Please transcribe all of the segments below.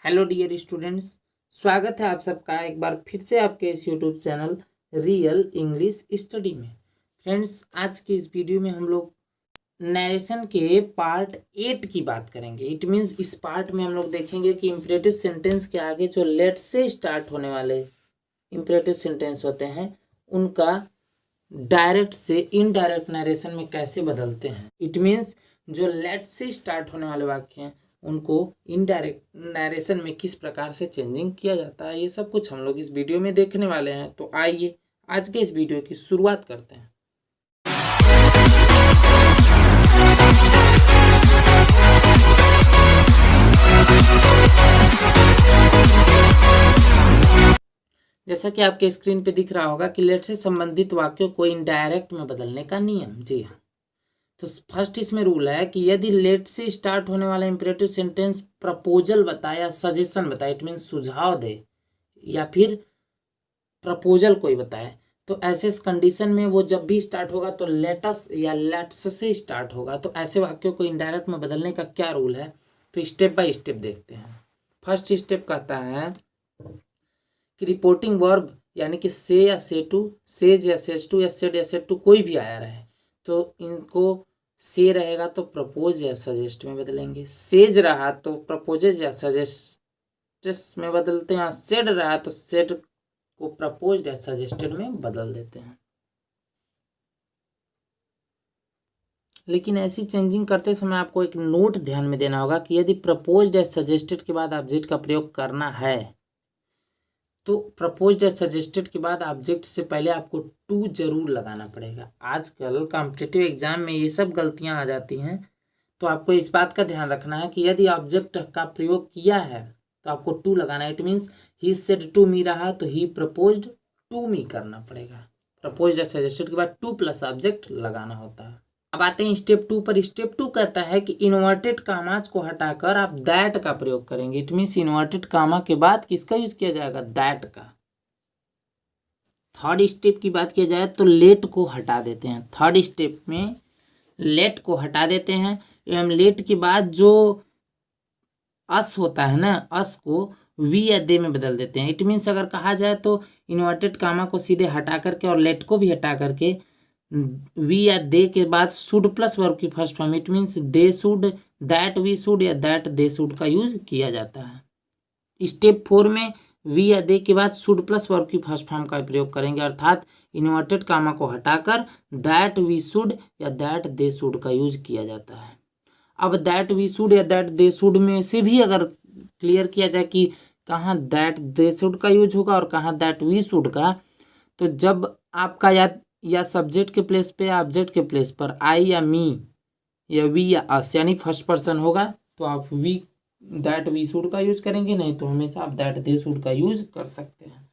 Hello dear students, स्वागत है आप सबका एक बार फिर से आपके इस YouTube channel real English study में। फ्रेंड्स, आज की इस वीडियो में हम लोग नरेशन के पार्ट 8 की बात करेंगे। इट मीन्स इस पार्ट में हम लोग देखेंगे कि इम्परेटिव सेंटेंस के आगे जो लेट से स्टार्ट होने वाले इम्परेटिव सेंटेंस होते हैं उनका डायरेक्ट से इनडायरेक्ट नरेशन में कैसे बदलते हैं। इट मीन्स जो लेट से स्टार्ट होने वाले वाक्य हैं उनको इनडायरेक्ट नरेशन में किस प्रकार से चेंजिंग किया जाता है, ये सब कुछ हम लोग इस वीडियो में देखने वाले हैं। तो आइए आज के इस वीडियो की शुरुआत करते हैं। जैसा कि आपके स्क्रीन पे दिख रहा होगा कि लेट से संबंधित वाक्यों को इनडायरेक्ट में बदलने का नियम। जी हाँ, तो फर्स्ट इसमें रूल है कि यदि लेट से स्टार्ट होने वाला इंपरेटिव सेंटेंस प्रपोजल बताए या सजेशन बताए, इट मीन्स सुझाव दे या फिर प्रपोजल कोई बताए, तो ऐसे कंडीशन में वो जब भी स्टार्ट होगा तो लेटस या लेट्स से स्टार्ट होगा। तो ऐसे वाक्यों को इनडायरेक्ट में बदलने का क्या रूल है, तो स्टेप बाय स्टेप देखते हैं। फर्स्ट स्टेप कहता है कि रिपोर्टिंग वर्ब यानी कि से या से टू, सेज या सेज टू या सेड या सेड टू कोई भी आया रहे तो इनको से रहेगा तो प्रपोज या सजेस्ट में बदलेंगे, सेज रहा तो प्रपोजेज या सजेस्ट में बदलते हैं, सेड रहा तो सेड को प्रपोज्ड या सजेस्टेड में बदल देते हैं। लेकिन ऐसी चेंजिंग करते समय आपको एक नोट ध्यान में देना होगा कि यदि प्रपोज्ड या सजेस्टेड के बाद ऑब्जेक्ट का प्रयोग करना है तो प्रपोज्ड या सजेस्टेड के बाद ऑब्जेक्ट से पहले आपको टू जरूर लगाना पड़ेगा। आजकल कॉम्पिटिटिव एग्जाम में ये सब गलतियां आ जाती हैं, तो आपको इस बात का ध्यान रखना है कि यदि ऑब्जेक्ट का प्रयोग किया है तो आपको टू लगाना है। It means he said to me रहा तो ही प्रपोज्ड टू मी करना पड़ेगा। प्रपोज्ड या सजेस्टेड के बाद टू प्लस ऑब्जेक्ट लगाना होता है। अब आते हैं स्टेप टू पर। स्टेप टू कहता है कि इन्वर्टेड कामाज को हटाकर आप दैट का प्रयोग करेंगे। इट मीन्स इन्वर्टेड कामा के बाद किसका यूज किया जाएगा, दैट का। थर्ड स्टेप की बात किया जाए तो लेट को हटा देते हैं। थर्ड स्टेप में लेट को हटा देते हैं एवं लेट के बाद जो अस होता है ना, अस को वी या दे में बदल देते हैं। इट मीन्स अगर कहा जाए तो इन्वर्टेड कामा को सीधे हटा करके और लेट को भी हटा करके वी या दे के बाद शुड प्लस वर्ब की first form, it means they should, that we should या दैट दे शुड का यूज किया जाता है। स्टेप 4 में वी या दे के बाद शुड प्लस वर्ब की फर्स्ट फॉर्म का प्रयोग करेंगे, अर्थात इन्वर्टेड कामा को हटाकर दैट वी शुड या दैट दे शुड का यूज किया जाता है। अब दैट वी शुड या दैट दे शुड में से भी अगर क्लियर किया जाए कि कहाँ दैट दे शुड का यूज होगा और कहाँ दैट वी शुड का, तो जब आपका या सब्जेक्ट के प्लेस पे या ऑब्जेक्ट के प्लेस पर आई या मी या वी या अस यानी फर्स्ट पर्सन होगा तो आप वी दैट वी शुड का यूज करेंगे, नहीं तो हमेशा आप दैट दे शुड का यूज कर सकते हैं।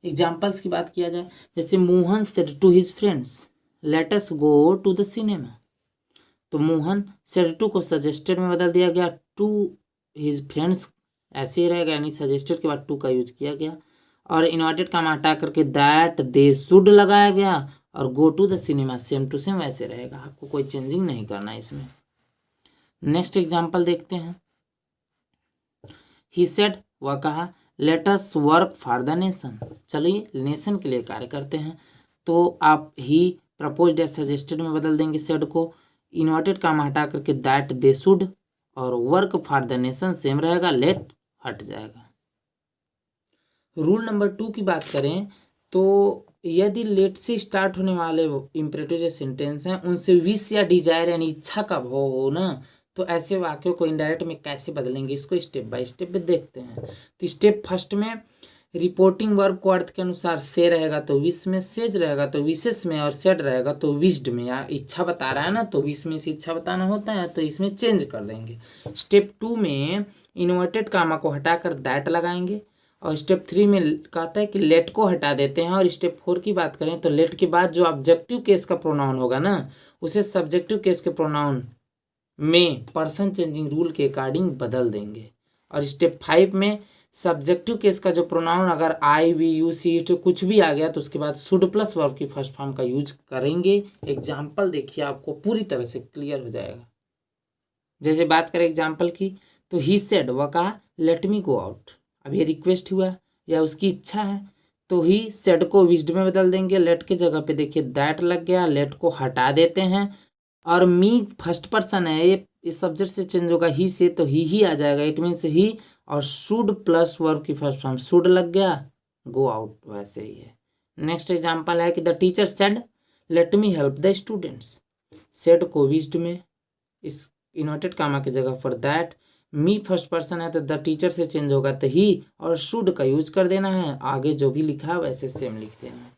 एग्जाम्पल्स की बात किया जाए, जैसे Mohan said to his friends let us go to the cinema, तो मोहन सेड टू को सजेस्टेड में बदल दिया गया, टू हिज फ्रेंड्स ऐसे ही रहेगा यानी सजेस्टेड के बाद टू का यूज किया गया, और इन्वर्टेड का हटा करके दैट दे शुड लगाया गया और go to the cinema same to same वैसे रहेगा, आपको कोई चेंजिंग नहीं करना है इसमें। नेक्स्ट एग्जांपल देखते हैं। ही सेड, वह कहा, let us work for the nation, चलिए नेशन के लिए कार्य करते हैं, तो आप ही प्रपोज्ड या सजेस्टेड में बदल देंगे सेड को, इन्वर्टेड का हटा करके दैट दे शुड और work for the nation same रहेगा, लेट हट जाएगा। रूल नंबर 2 की बात करें तो यदि लेट से स्टार्ट होने वाले इंपरेटिव जो सेंटेंस हैं उनसे विश या डिजायर यानी इच्छा का भाव हो ना, तो ऐसे वाक्यों को इनडायरेक्ट में कैसे बदलेंगे, इसको स्टेप बाय स्टेप देखते हैं। तो स्टेप फर्स्ट में रिपोर्टिंग वर्ब को अर्थ के अनुसार से रहेगा तो विश में, सेज रहेगा तो विशेष में, और सेड रहेगा तो विश्ड में। यार इच्छा बता रहा है ना, तो विश में से इच्छा बताना होता है तो इसमें चेंज कर देंगे। स्टेप 2 में इन्वर्टेड कामा को हटाकर दैट लगाएंगे, और स्टेप 3 में कहता है कि लेट को हटा देते हैं, और स्टेप 4 की बात करें तो लेट के बाद जो ऑब्जेक्टिव केस का प्रोनाउन होगा ना उसे सब्जेक्टिव केस के प्रोनाउन में पर्सन चेंजिंग रूल के अकॉर्डिंग बदल देंगे, और स्टेप 5 में सब्जेक्टिव केस का जो प्रोनाउन अगर आई वी यू सी तो कुछ भी आ गया तो उसके बाद शुड प्लस वर्ब की फर्स्ट फॉर्म का यूज करेंगे। एग्जाम्पल देखिए आपको पूरी तरह से क्लियर हो जाएगा। जैसे बात करें एग्जाम्पल की तो ही सेड, वह कहा लेट मी गो आउट, अब ये रिक्वेस्ट हुआ या उसकी इच्छा है, तो ही सेड को विज्ड में बदल देंगे। लेट की जगह पे देखिए दैट लग गया, लेट को हटा देते हैं और मी फर्स्ट पर्सन है, ये इस सब्जेक्ट से चेंज होगा ही से, तो ही आ जाएगा, इट मीन्स ही, और शुड प्लस वर्ब की फर्स्ट फॉर्म शुड लग गया, गो आउट वैसे ही है। नेक्स्ट एग्जांपल है कि the teacher said let me help the students, said को विज्ड में, इस इन्वर्टेड कामा की जगह पर दैट, मी फर्स्ट पर्सन है तो द टीचर से चेंज होगा तो ही, और शुड का यूज कर देना है, आगे जो भी लिखा है वैसे सेम लिख देना है।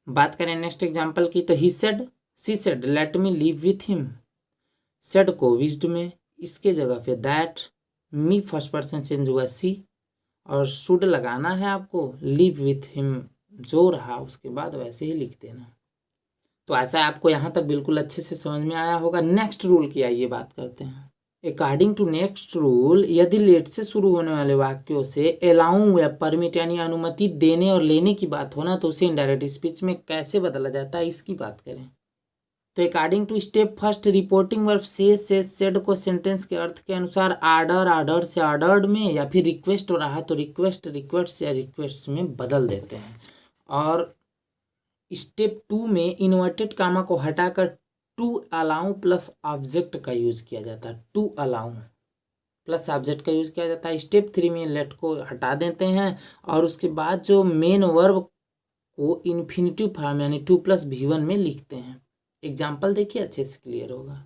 बात करें नेक्स्ट एग्जांपल की, तो he said, she said let me live with him, said को विज्ड में, इसके जगह पे that, me first person change हुआ सी, और शुड लगाना है आपको, लिव विथ हिम जो रहा उसके बाद वैसे ही लिख देना। तो ऐसा आपको यहाँ तक बिल्कुल अच्छे से समझ में आया होगा। नेक्स्ट रूल की आइए बात करते हैं। अकॉर्डिंग टू नेक्स्ट रूल, यदि लेट से शुरू होने वाले वाक्यों से अलाउ या परमिट यानी अनुमति देने और लेने की बात हो ना, तो उसे इनडायरेक्ट स्पीच में कैसे बदला जाता है इसकी बात करें। तो according to step first, reporting verb से सेड को सेंटेंस के अर्थ के अनुसार आर्डर, आर्डर से आर्डर्ड में, या फिर रिक्वेस्ट हो रहा तो रिक्वेस्ट, रिक्वेस्ट या रिक्वेस्ट में बदल देते हैं। और स्टेप 2 में इन्वर्टेड कामा को हटाकर टू अलाउ प्लस ऑब्जेक्ट का यूज किया जाता है, टू अलाउ प्लस ऑब्जेक्ट का यूज किया जाता है। स्टेप 3 में लेट को हटा देते हैं और उसके बाद जो मेन वर्ब को इन्फिनिटिव फॉर्म यानी 2+V1 में लिखते हैं। एग्जाम्पल देखिए अच्छे से क्लियर होगा।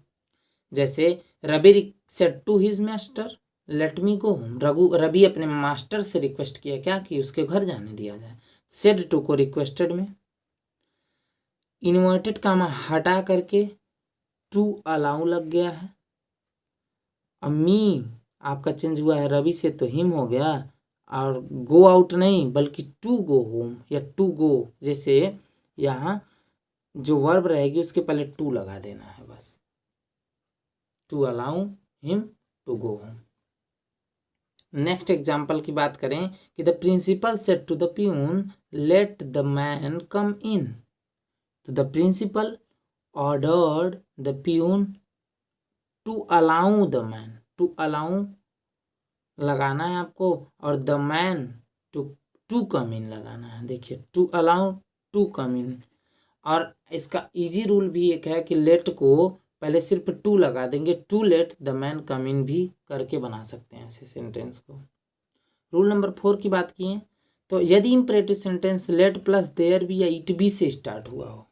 जैसे Ravi said to his master let me go home, Ravi अपने मास्टर से रिक्वेस्ट किया क्या कि उसके घर जाने दिया जाए। सेड टू को रिक्वेस्टेड में, इन्वर्टेड कामा हटा करके टू अलाउ लग गया है। अब मी आपका चेंज हुआ है रवि से तो हिम हो गया, और गो आउट नहीं बल्कि टू गो होम या टू गो, जैसे यहाँ जो वर्ब रहेगी उसके पहले टू लगा देना है बस, to allow him to go home. Next example की बात करें कि the principal said to the peon let the man come in, तो the principal ordered the peon to allow the man, to allow लगाना है आपको, और the man to come in लगाना है। देखिए to allow to come in, और इसका इजी रूल भी एक है कि लेट को पहले सिर्फ टू लगा देंगे, to let the man come in भी करके बना सकते हैं ऐसे सेंटेंस को। रूल नंबर 4 की बात किए तो यदि imperative sentence let plus there भी या इट भी से स्टार्ट हुआ हो,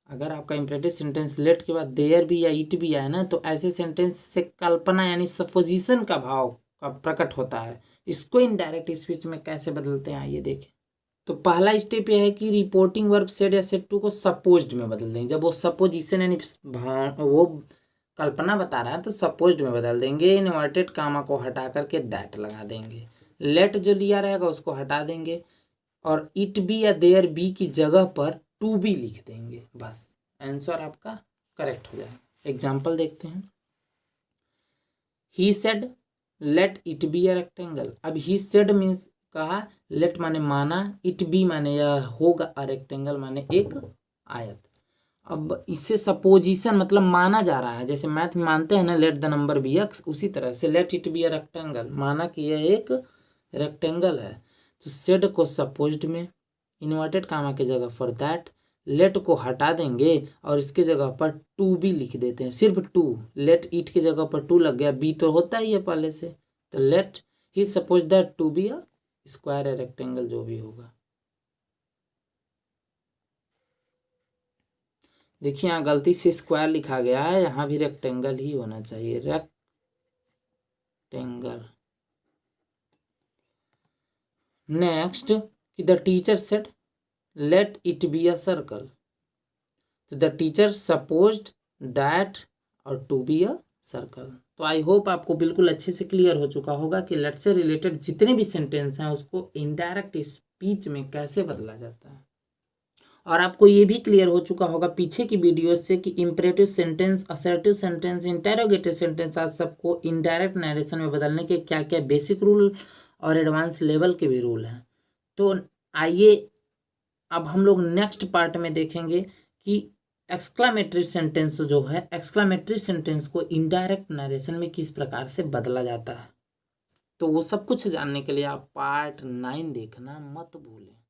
अगर आपका इम्परेटिव सेंटेंस लेट के बाद देयर भी या इट भी आए ना, तो ऐसे सेंटेंस से कल्पना यानी सपोजिशन का भाव का प्रकट होता है। इसको इनडायरेक्ट स्पीच में कैसे बदलते हैं आइए देखें। तो पहला स्टेप यह है कि रिपोर्टिंग वर्ब सेड या सेड टू को सपोज्ड में बदल देंगे। जब वो सपोजिशन यानी वो कल्पना बता रहा है तो सपोज्ड में बदल देंगे। इन्वर्टेड कामा को हटा करके दैट लगा देंगे, लेट जो लिया रहेगा उसको हटा देंगे, और इट बी या देयर बी की जगह पर टू बी लिख देंगे, बस आंसर आपका करेक्ट हो जाएगा। एग्जाम्पल देखते हैं। He said let it be a rectangle, अब ही सेड मीन्स कहा, लेट माने माना, इट बी माने यह होगा, अ रेक्टेंगल माने एक आयत। अब इससे सपोजिशन मतलब माना जा रहा है, जैसे मैथ में मानते हैं ना let the number be x, उसी तरह से let it be a rectangle, माना कि यह एक रेक्टेंगल है। तो सेड को सपोज्ड में, इन्वर्टेड कामा की जगह फॉर दैट, लेट को हटा देंगे और इसके जगह पर टू बी लिख देते हैं, सिर्फ टू, लेट इट की जगह पर टू लग गया, बी तो होता ही है पहले से, तो let he suppose that to be a square है, रेक्टेंगल जो भी होगा। देखिए यहाँ गलती से स्क्वायर लिखा गया है, यहाँ भी रेक्टेंगल ही होना चाहिए, रेक्टेंगल। नेक्स्ट कि the teacher said let it be a circle, तो द टीचर सपोज्ड दैट और टू बी अ सर्कल। तो आई होप आपको बिल्कुल अच्छे से क्लियर हो चुका होगा कि लेट से रिलेटेड जितने भी सेंटेंस हैं उसको इनडायरेक्ट स्पीच में कैसे बदला जाता है। और आपको ये भी क्लियर हो चुका होगा पीछे की वीडियो से कि imperative sentence, assertive sentence, interrogative sentence आज सबको इनडायरेक्ट नरेशन में बदलने के क्या क्या बेसिक रूल और एडवांस लेवल के भी रूल हैं। तो आइए अब हम लोग नेक्स्ट पार्ट में देखेंगे कि एक्सक्लामेटरी सेंटेंस जो है, एक्सक्लामेटरी सेंटेंस को इनडायरेक्ट नरेशन में किस प्रकार से बदला जाता है। तो वो सब कुछ जानने के लिए आप पार्ट 9 देखना मत भूलें।